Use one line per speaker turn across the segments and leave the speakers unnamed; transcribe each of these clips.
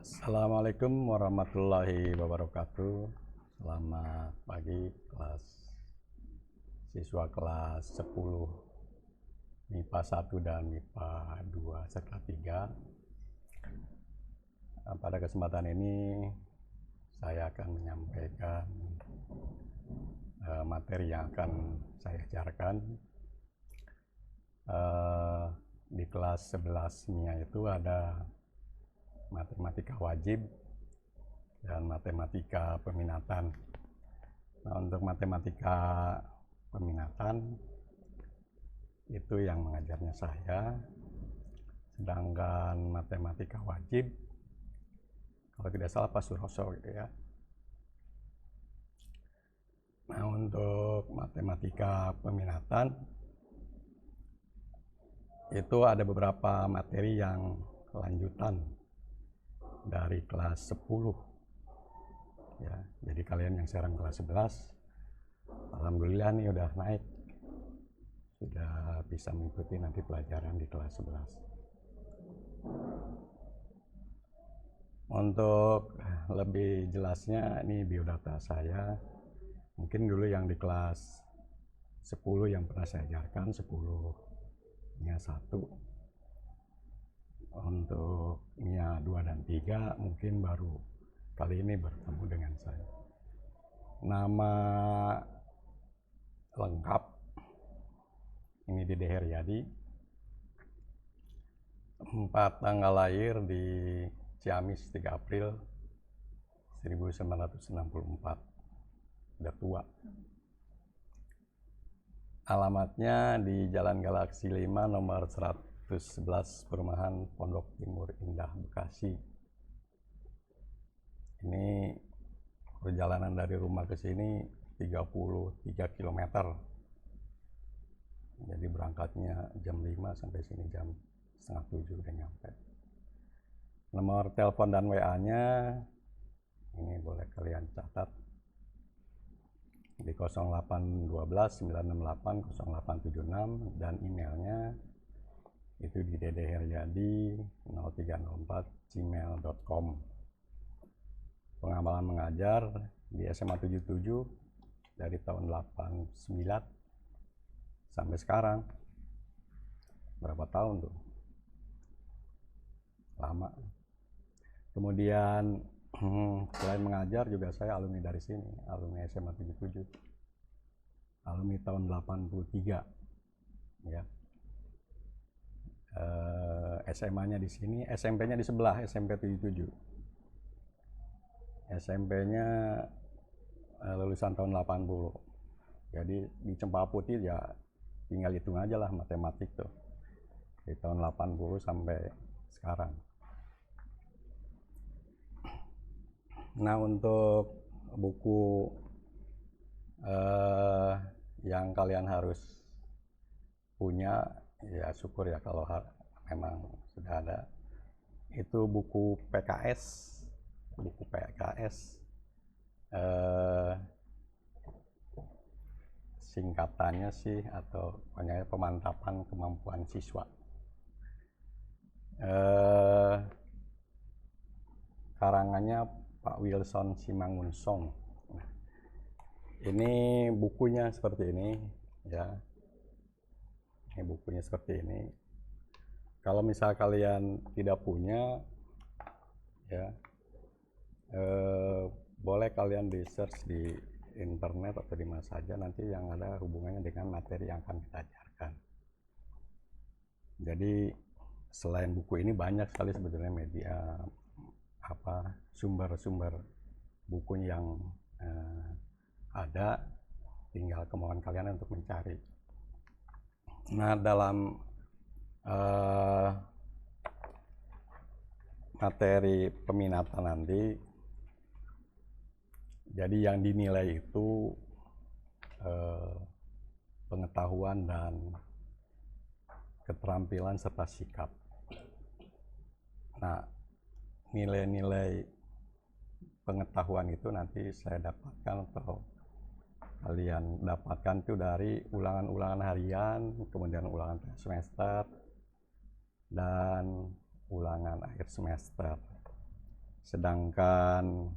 Assalamualaikum warahmatullahi wabarakatuh. Selamat pagi siswa kelas 10 MIPA 1 dan MIPA 2 serta 3. Pada kesempatan ini saya akan menyampaikan materi yang akan saya ajarkan. Di kelas 11-nya itu ada matematika wajib dan matematika peminatan. Nah, untuk matematika peminatan itu yang mengajarnya saya, sedangkan matematika wajib kalau tidak salah Pak Suroso gitu ya. Nah, untuk matematika peminatan itu ada beberapa materi yang lanjutan dari kelas 10 ya. Jadi kalian yang sekarang kelas 11 alhamdulillah nih udah naik, sudah bisa mengikuti nanti pelajaran di kelas 11. Untuk lebih jelasnya ini biodata saya. Mungkin dulu yang di kelas 10 yang pernah saya ajarkan 10-nya 1. Untuk MIA 2 dan 3 mungkin baru kali ini bertemu dengan saya. Nama lengkap ini Dede Heriadi. 4 tanggal lahir di Ciamis 3 April 1964. Udah tua. Alamatnya di Jalan Galaksi 5 nomor 111 Perumahan Pondok Timur Indah, Bekasi. Ini perjalanan dari rumah ke sini 33 km. Jadi berangkatnya jam 5 sampai sini jam setengah 7 udah nyampe. Nomor telepon dan WA-nya ini boleh kalian catat di 0812 968 0876 dan emailnya itu di dedeheryadi0304@gmail.com. Pengamalan mengajar di SMA 77 dari tahun 89 sampai sekarang. Berapa tahun tuh? Lama. Kemudian selain mengajar juga saya alumni dari sini, alumni SMA 77. Alumni tahun 83 ya. SMA-nya di sini, SMP-nya di sebelah, SMP 77. SMP-nya lulusan tahun 80. Jadi di Cempaka Putih ya tinggal hitung aja lah matematik tuh. Dari tahun 80 sampai sekarang. Nah, untuk buku yang kalian harus punya, ya syukur ya kalau memang sudah ada. Itu buku PKS. Buku PKS singkatannya sih atau pokoknya pemantapan kemampuan siswa. Karangannya Pak Wilson Simangunsong. Nah, ini bukunya seperti ini ya. Ini bukunya seperti ini. Kalau misal kalian tidak punya ya, boleh kalian di search di internet atau di mana saja, nanti yang ada hubungannya dengan materi yang akan kita ajarkan. Jadi selain buku ini banyak sekali sebetulnya media sumber-sumber buku yang ada, tinggal kemauan kalian untuk mencari. Nah, dalam materi peminatan nanti, jadi yang dinilai itu pengetahuan dan keterampilan serta sikap. Nah, nilai-nilai pengetahuan itu nanti saya dapatkan atau kalian dapatkan itu dari ulangan-ulangan harian, kemudian ulangan semester, dan ulangan akhir semester. Sedangkan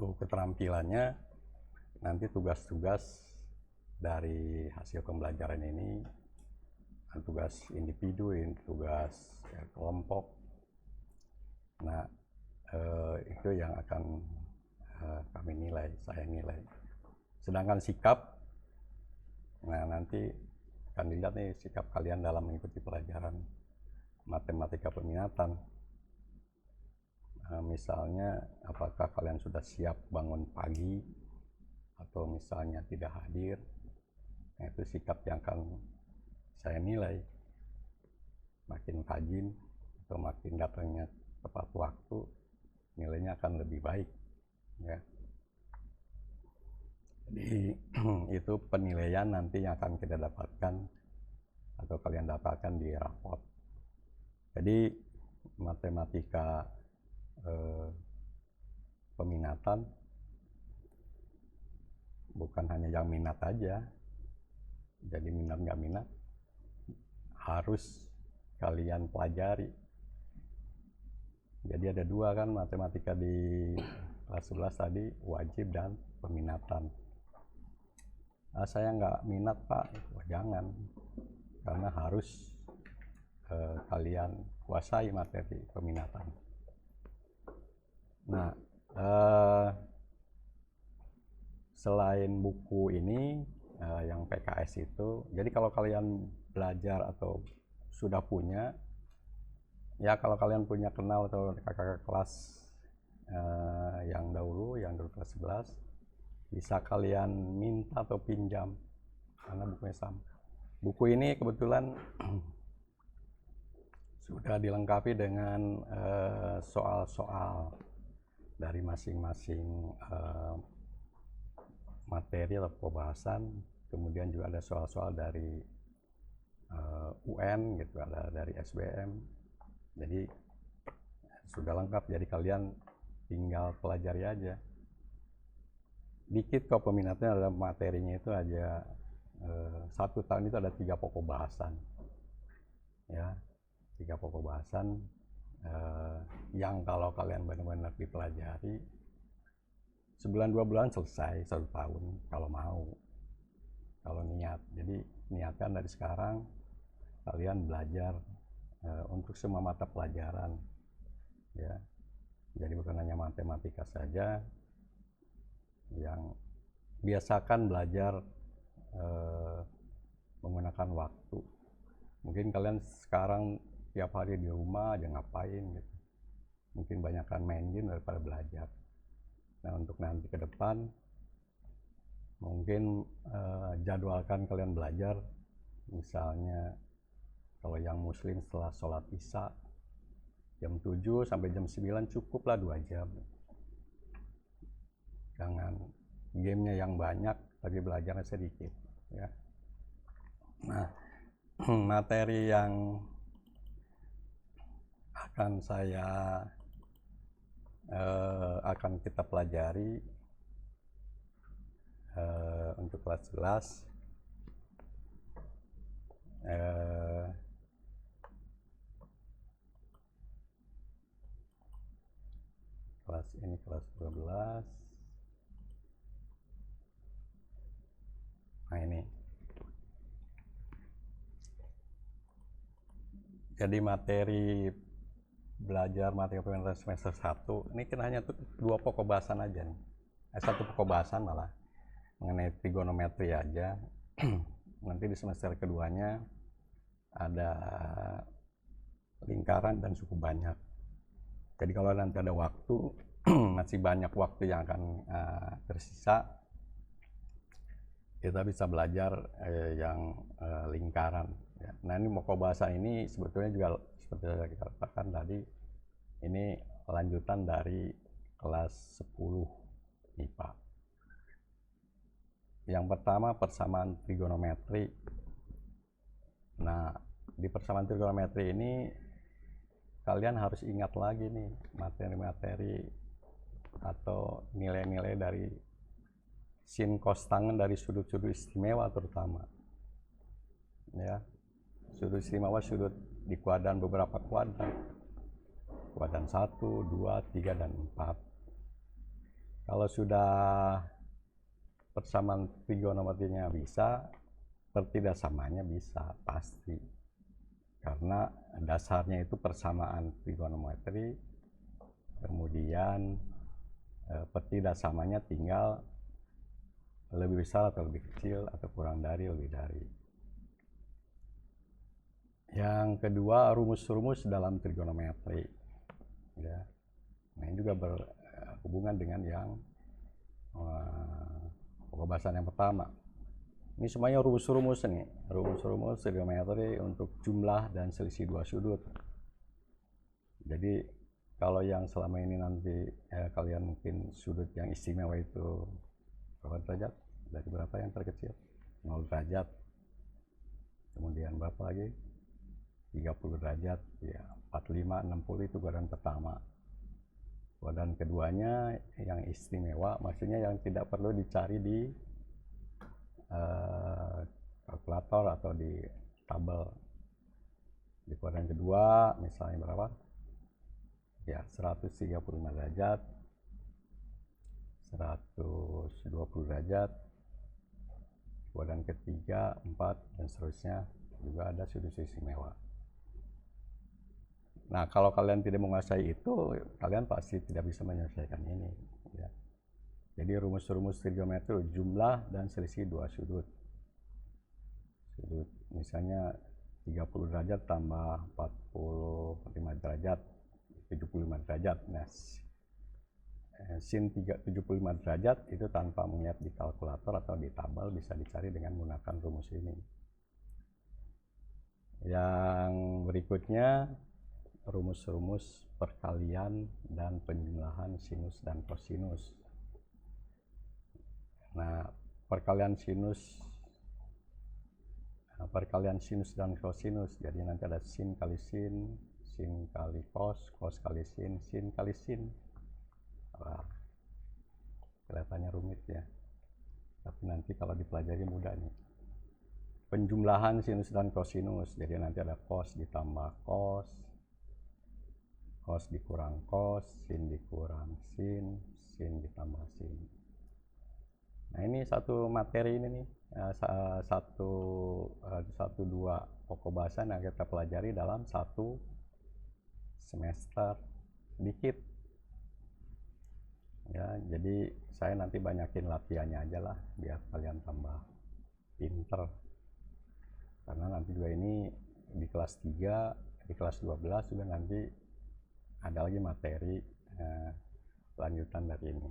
untuk keterampilannya, nanti tugas-tugas dari hasil pembelajaran ini, tugas individu, tugas kelompok. Nah, itu yang akan kami nilai, saya nilai. Sedangkan sikap, nah nanti akan dilihat nih sikap kalian dalam mengikuti pelajaran matematika peminatan. Misalnya apakah kalian sudah siap bangun pagi atau misalnya tidak hadir. Nah, itu sikap yang akan saya nilai. Makin rajin atau makin datangnya tepat waktu, nilainya akan lebih baik, ya. Jadi itu penilaian nanti yang akan kita dapatkan atau kalian dapatkan di raport. Jadi matematika peminatan bukan hanya yang minat aja. Jadi minat nggak minat harus kalian pelajari. Jadi ada dua kan matematika di kelas 11 tadi, wajib dan peminatan. Saya nggak minat Pak, jangan, karena harus kalian kuasai materi peminatan. Nah, selain buku ini yang PKS itu, jadi kalau kalian belajar atau sudah punya, ya kalau kalian punya kenal atau kakak kelas yang dulu kelas 11, bisa kalian minta atau pinjam karena bukunya sama. Buku ini kebetulan sudah dilengkapi dengan soal-soal dari masing-masing materi atau pembahasan. Kemudian juga ada soal-soal dari UN gitu, ada dari SBM. Jadi sudah lengkap, jadi kalian tinggal pelajari aja. Dikit kok peminatnya, ada materinya itu aja 1 tahun itu ada 3 pokok bahasan, ya, 3 pokok bahasan yang kalau kalian benar-benar dipelajari sebulan 2 bulan selesai, 1 tahun kalau mau, kalau niat. Jadi niatkan dari sekarang kalian belajar untuk semua mata pelajaran, ya. Jadi bukan hanya matematika saja, yang biasakan belajar menggunakan waktu. Mungkin kalian sekarang tiap hari di rumah aja ngapain gitu, mungkin banyakkan main game daripada belajar. Nah, untuk nanti ke depan mungkin jadwalkan kalian belajar, misalnya kalau yang muslim setelah sholat isya jam 7 sampai jam 9 cukuplah 2 jam. Jangan gamenya yang banyak tapi belajarnya sedikit, ya. Nah, materi yang akan kita pelajari untuk kelas 11 kelas 12. Nah, ini jadi materi belajar materi peminatan semester 1 ini kan hanya 2 pokok bahasan aja nih, 1 pokok bahasan malah mengenai trigonometri aja. Nanti di semester keduanya ada lingkaran dan cukup banyak. Jadi kalau nanti ada waktu masih banyak waktu yang akan tersisa, kita bisa belajar yang lingkaran, ya. Nah, ini pokok bahasan ini sebetulnya juga seperti yang kita katakan tadi, ini lanjutan dari kelas 10 IPA. Yang pertama persamaan trigonometri. Nah, di persamaan trigonometri ini kalian harus ingat lagi nih materi-materi atau nilai-nilai dari sin cos tangen dari sudut-sudut istimewa terutama, ya. Sudut istimewa, sudut di kuadran, beberapa kuadran kuadran 1, 2, 3, dan 4. Kalau sudah persamaan trigonometrinya bisa, pertidaksamanya bisa, pasti. Karena dasarnya itu persamaan trigonometri, kemudian pertidaksamanya tinggal lebih besar atau lebih kecil, atau kurang dari, lebih dari. Yang kedua, rumus-rumus dalam trigonometri. Ya. Nah, ini juga berhubungan dengan yang pembahasan yang pertama. Ini semuanya rumus-rumus nih, rumus-rumus trigonometri untuk jumlah dan selisih dua sudut. Jadi kalau yang selama ini nanti kalian mungkin sudut yang istimewa itu berapa derajat? Dari berapa yang terkecil? 0 derajat. Kemudian berapa lagi? 30 derajat, ya 45, 60 itu kuadran pertama. Kuadran keduanya yang istimewa, maksudnya yang tidak perlu dicari di kalkulator atau di tabel. Di kuadran kedua misalnya berapa? Ya 135 derajat, 120 derajat. Kuadran ketiga, 4, dan seterusnya juga ada sudut istimewa. Nah, kalau kalian tidak menguasai itu, kalian pasti tidak bisa menyelesaikan ini. Ya. Jadi rumus-rumus trigonometri jumlah dan selisih dua sudut. Sudut misalnya 30 derajat tambah 45 derajat, 75 derajat. Nah, sin 75 derajat itu tanpa melihat di kalkulator atau di tabel bisa dicari dengan menggunakan rumus ini. Yang berikutnya, rumus-rumus perkalian dan penjumlahan sinus dan kosinus. Nah, perkalian sinus dan kosinus, jadi nanti ada sin kali kos, kos kali sin kali sin. Wah, kelihatannya rumit ya, tapi nanti kalau dipelajari mudah nih. Penjumlahan sinus dan kosinus, jadi nanti ada kos ditambah kos, kos dikurang kos, sin dikurang sin, sin ditambah sin. Nah, ini satu materi ini nih, satu dua pokok bahasan yang kita pelajari dalam satu semester sedikit. Ya, jadi saya nanti banyakin latihannya aja lah, biar kalian tambah pinter. Karena nanti juga ini di kelas 3, di kelas 12 juga nanti ada lagi materi lanjutan dari ini.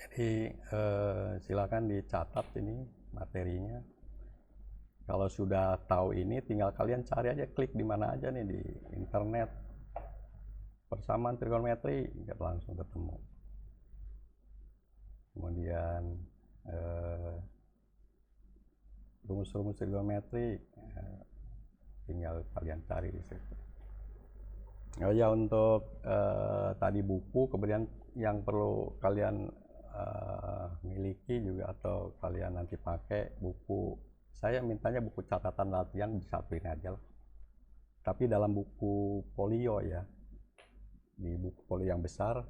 Jadi silakan dicatat ini materinya. Kalau sudah tahu ini, tinggal kalian cari aja, klik di mana aja nih di internet, persamaan trigonometri, langsung ketemu. Kemudian rumus-rumus trigonometri, tinggal kalian cari di situ. Oh ya, untuk tadi buku, kemudian yang perlu kalian miliki juga atau kalian nanti pakai buku, saya mintanya buku catatan latihan disatuin aja lah. Tapi dalam buku folio ya, di buku folio yang besar.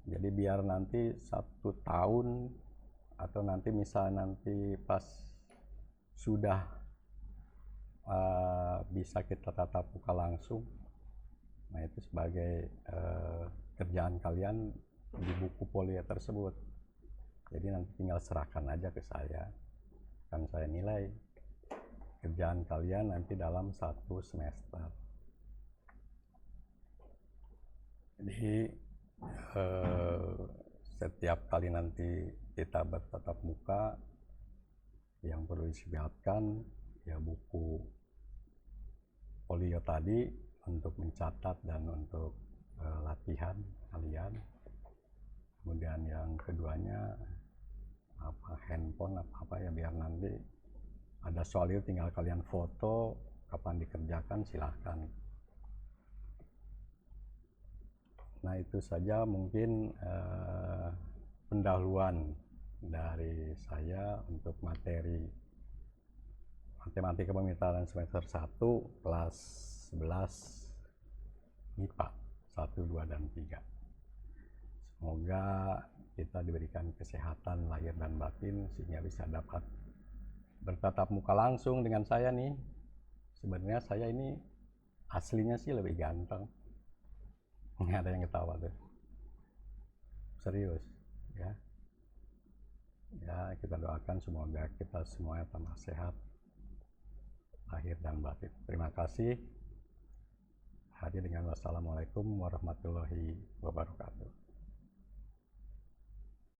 Jadi biar nanti 1 tahun atau nanti misalnya nanti pas sudah bisa kita tatap muka langsung, nah itu sebagai kerjaan kalian di buku folio tersebut. Jadi nanti tinggal serahkan aja ke saya, akan saya nilai kerjaan kalian nanti dalam 1 semester. Jadi setiap kali nanti kita bertatap muka, yang perlu disiapkan ya buku folio tadi untuk mencatat dan untuk latihan kalian. Kemudian yang keduanya handphone apa ya, biar nanti ada soal itu tinggal kalian foto, kapan dikerjakan silahkan. Nah, itu saja mungkin pendahuluan dari saya untuk materi Matematika Pemerintahan semester 1 kelas 11 MIPA 1, 2, dan 3. Semoga kita diberikan kesehatan lahir dan batin sehingga bisa dapat bertatap muka langsung dengan saya nih. Sebenarnya saya ini aslinya sih lebih ganteng. Nggak ada yang ketawa tuh. Serius ya. Ya, kita doakan semoga kita semuanya tambah sehat lahir dan batin. Terima kasih. Hadir dengan wassalamualaikum warahmatullahi wabarakatuh.